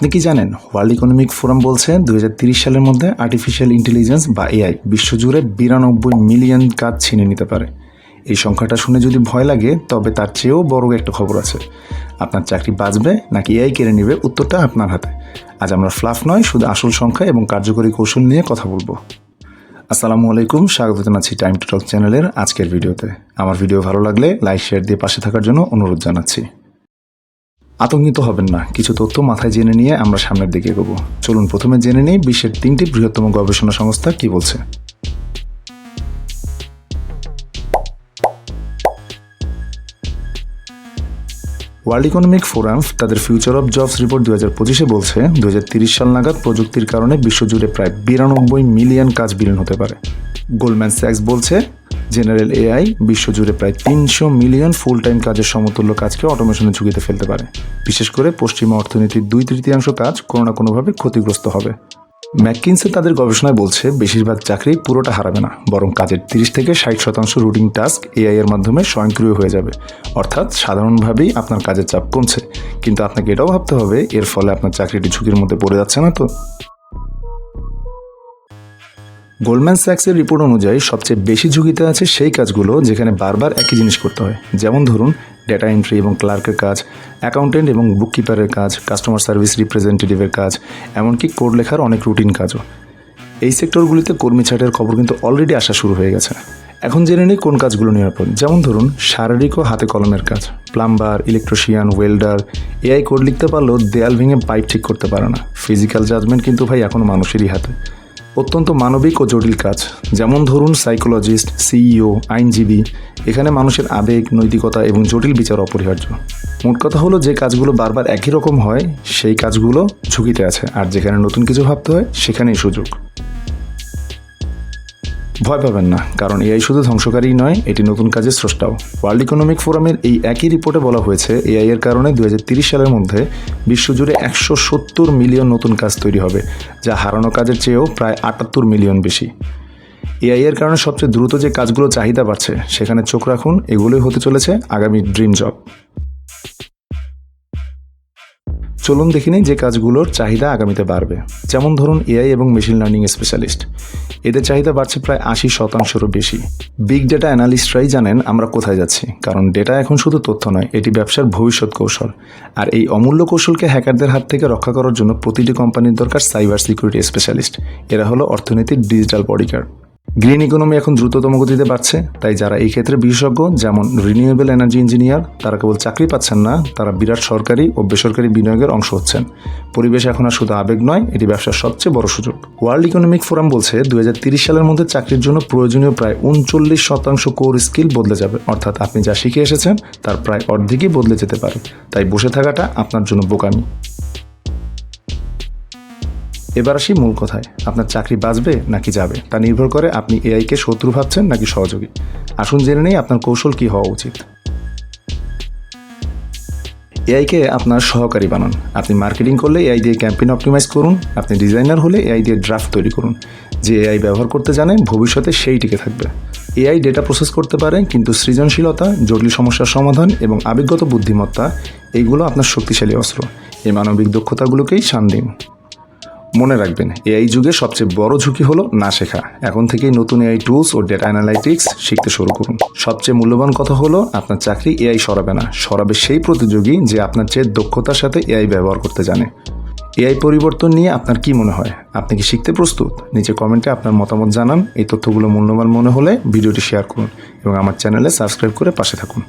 আপনি কি জানেন ওয়ার্ল্ড ইকোনমিক ফোরাম বলছে 2030 সালের মধ্যে আর্টিফিশিয়াল ইন্টেলিজেন্স বা এআই বিশ্বজুড়ে 92 মিলিয়ন কাজ ছিনে নিতে পারে। এই সংখ্যাটা শুনে যদি ভয় লাগে তবে তার চেয়েও বড় একটা খবর আছে। আপনার চাকরি বাঁচবে নাকি এআই কেড়ে নেবে, উত্তরটা আপনার হাতে। আজ আমরা ফ্লাফ নয়, শুধু আসল সংখ্যা এবং কার্যকরী কৌশল নিয়ে কথা বলবো। আসসালামু আলাইকুম, স্বাগত জানাচ্ছি টাইম টু টক চ্যানেলের আজকের ভিডিওতে। আমার ভিডিও ভালো লাগলে লাইক শেয়ার দিয়ে পাশে থাকার জন্য অনুরোধ জানাচ্ছি। আতঙ্কিত হবেন না, কিছু তথ্য মাথায় জেনে নিয়ে আমরা সামনের দিকে এগোবো। চলুন প্রথমে জেনে নিই বিশ্বের 3টি বৃহত্তম গবেষণা সংস্থা কি বলছে। ওয়ার্ল্ড ইকোনমিক ফোরাম তাদের ফিউচার অফ জবস রিপোর্ট 2025-এ বলছে 2030 সাল নাগাদ প্রযুক্তির কারণে বিশ্বজুড়ে প্রায় 92 মিলিয়ন কাজ বিলীন হতে পারে। গোল্ডম্যান স্যাক্স বলছে জেনারেল এআই বিশ্বজুড়ে প্রায় 300 মিলিয়ন ফুল টাইম কাজের সমতুল্য কাজকে অটোমেশনের ঝুঁকিতে ফেলতে পারে। বিশেষ করে পশ্চিমা অর্থনীতির 2/3 কাজ কোনো না কোনোভাবে ক্ষতিগ্রস্ত হবে। ম্যাককিনসে তাদের গবেষণায় বলছে বেশিরভাগ চাকরি পুরোটা হারাবে না, বরং কাজের 30 থেকে 60% রুটিন টাস্ক এআই এর মাধ্যমে স্বয়ংক্রিয় হয়ে যাবে। অর্থাৎ সাধারণভাবেই আপনার কাজের চাপ কমছে, কিন্তু আপনাকে এটাও ভাবতে হবে এর ফলে আপনার চাকরিটি ঝুঁকির মধ্যে পড়ে যাচ্ছে না তো। গোল্ডম্যান স্যাক্সের রিপোর্ট অনুযায়ী সবচেয়ে বেশি ঝুঁকিতে আছে সেই কাজগুলো যেখানে বারবার একই জিনিস করতে হয়। যেমন ধরুন ডেটা এন্ট্রি এবং ক্লার্কের কাজ, অ্যাকাউন্টেন্ট এবং বুককিপারের কাজ, কাস্টমার সার্ভিস রিপ্রেজেন্টেটিভের কাজ, এমনকি কোড লেখার অনেক রুটিন কাজও। এই সেক্টরগুলিতে কর্মী ছাঁটাইয়ের খবর কিন্তু অলরেডি আসা শুরু হয়ে গেছে। এখন জেনে নিই কোন কাজগুলো নিরাপদ। যেমন ধরুন শারীরিক ও হাতে কলমের কাজ, plumber, electrician, welder. AI code লিখতে পারলেও দেয়াল ভেঙে পাইপ ঠিক করতে পারে না। ফিজিক্যাল জাজমেন্ট কিন্তু ভাই এখনও মানুষেরই হাতে। অত্যন্ত মানবিক ও জটিল কাজ, যেমন ধরুন সাইকোলজিস্ট, সিইও, আইনজীবী। এখানে মানুষের আবেগ, নৈতিকতা এবং জটিল বিচার অপরিহার্য। মোট কথা হলো যে কাজগুলো বারবার একই রকম হয় সেই কাজগুলো ঝুঁকিতে আছে, আর যেখানে নতুন কিছু ভাবতে হয় সেখানেই সুযোগ। ভয় পাবেন না, কারণ এআই শুধু ধ্বংসকারী নয়, এটি নতুন কাজের স্রষ্টাও। ওয়ার্ল্ড ইকোনমিক ফোরামের এই একই রিপোর্টে বলা হয়েছে এআই এর কারণে 2030 সালের মধ্যে বিশ্বজুড়ে 170 মিলিয়ন নতুন কাজ তৈরি হবে, যা হারানো কাজের চেয়েও প্রায় 78 মিলিয়ন বেশি। এআই এর কারণে সবচেয়ে দ্রুত যে কাজগুলো চাহিদা বাড়ছে সেখানে চোখ রাখুন, এগুলোই হতে চলেছে আগামী ড্রিম জব। চলুন দেখে নিই যে কাজগুলোর চাহিদা আগামীতে বাড়বে। যেমন ধরুন এআই এবং মেশিন লার্নিং স্পেশালিস্ট, এদের চাহিদা বাড়ছে প্রায় 80%-রও বেশি। বিগ ডেটা অ্যানালিস্টরাই জানেন আমরা কোথায় যাচ্ছি, কারণ ডেটা এখন শুধু তথ্য নয়, এটি ব্যবসার ভবিষ্যৎ কৌশল। আর এই অমূল্য কৌশলকে হ্যাকারদের হাত থেকে রক্ষা করার জন্য প্রতিটি কোম্পানির দরকার সাইবার সিকিউরিটি স্পেশালিস্ট। এরা হলো অর্থনীতির ডিজিটাল বডিগার্ড। গ্রিন ইকোনমি এখন দ্রুততম গতিতে বাড়ছে, তাই যারা এই ক্ষেত্রে বিশেষজ্ঞ, যেমন রিনিউয়েবল এনার্জি ইঞ্জিনিয়ার, তারা কেবল চাকরি পাচ্ছেন না, তারা বিরাট সরকারি ও বেসরকারি বিনিয়োগের অংশ হচ্ছেন। পরিবেশ এখন আর শুধু আবেগ নয়, এটি ব্যবসার সবচেয়ে বড় সুযোগ। ওয়ার্ল্ড ইকোনমিক ফোরাম বলছে 2030 সালের মধ্যে চাকরির জন্য প্রয়োজনীয় প্রায় 39% কোর স্কিল বদলে যাবে। অর্থাৎ আপনি যা শিখে এসেছেন তার প্রায় অর্ধেকই বদলে যেতে পারে। তাই বসে থাকাটা আপনার জন্য বোকামি। এবার আসি মূল কথায়, আপনার চাকরি বাঁচবে নাকি যাবে তা নির্ভর করে আপনি এআইকে শত্রু ভাবছেন নাকি সহযোগী। আসুন জেনে নেই আপনার কৌশল কি হওয়া উচিত। এআইকে আপনার সহকারী বানান। আপনি মার্কেটিং করলে এআই দিয়ে ক্যাম্পেইন অপটিমাইজ করুন। আপনি ডিজাইনার হলে এআই দিয়ে ড্রাফট তৈরি করুন। যে এআই ব্যবহার করতে জানে ভবিষ্যতে সেই টিকে থাকবে। এআই ডেটা প্রসেস করতে পারে, কিন্তু সৃজনশীলতা, জটিল সমস্যার সমাধান এবং আবেগগত বুদ্ধিমত্তা, এইগুলো আপনার শক্তিশালী অস্ত্র। এই মানবিক দক্ষতাগুলোকেই শান দিন। মনে রাখবেন, এআই যুগে সবচেয়ে বড় ঝুঁকি হলো না শেখা। এখন থেকেই নতুন এআই টুলস ও ডেটা অ্যানালাইটিক্স শিখতে শুরু করুন। সবচেয়ে মূল্যবান কথা হলো আপনার চাকরি এআই সরাবে না, সরাবে সেই প্রতিযোগী যে আপনার চেয়ে দক্ষতার সাথে এআই ব্যবহার করতে জানে। এআই পরিবর্তন নিয়ে আপনার কি মনে হয়? আপনি কি শিখতে প্রস্তুত? নিচে কমেন্টে আপনার মতামত জানান। এই তথ্যগুলো মূল্যবান মনে হলে ভিডিওটি শেয়ার করুন এবং আমার চ্যানেলে সাবস্ক্রাইব করে পাশে থাকুন।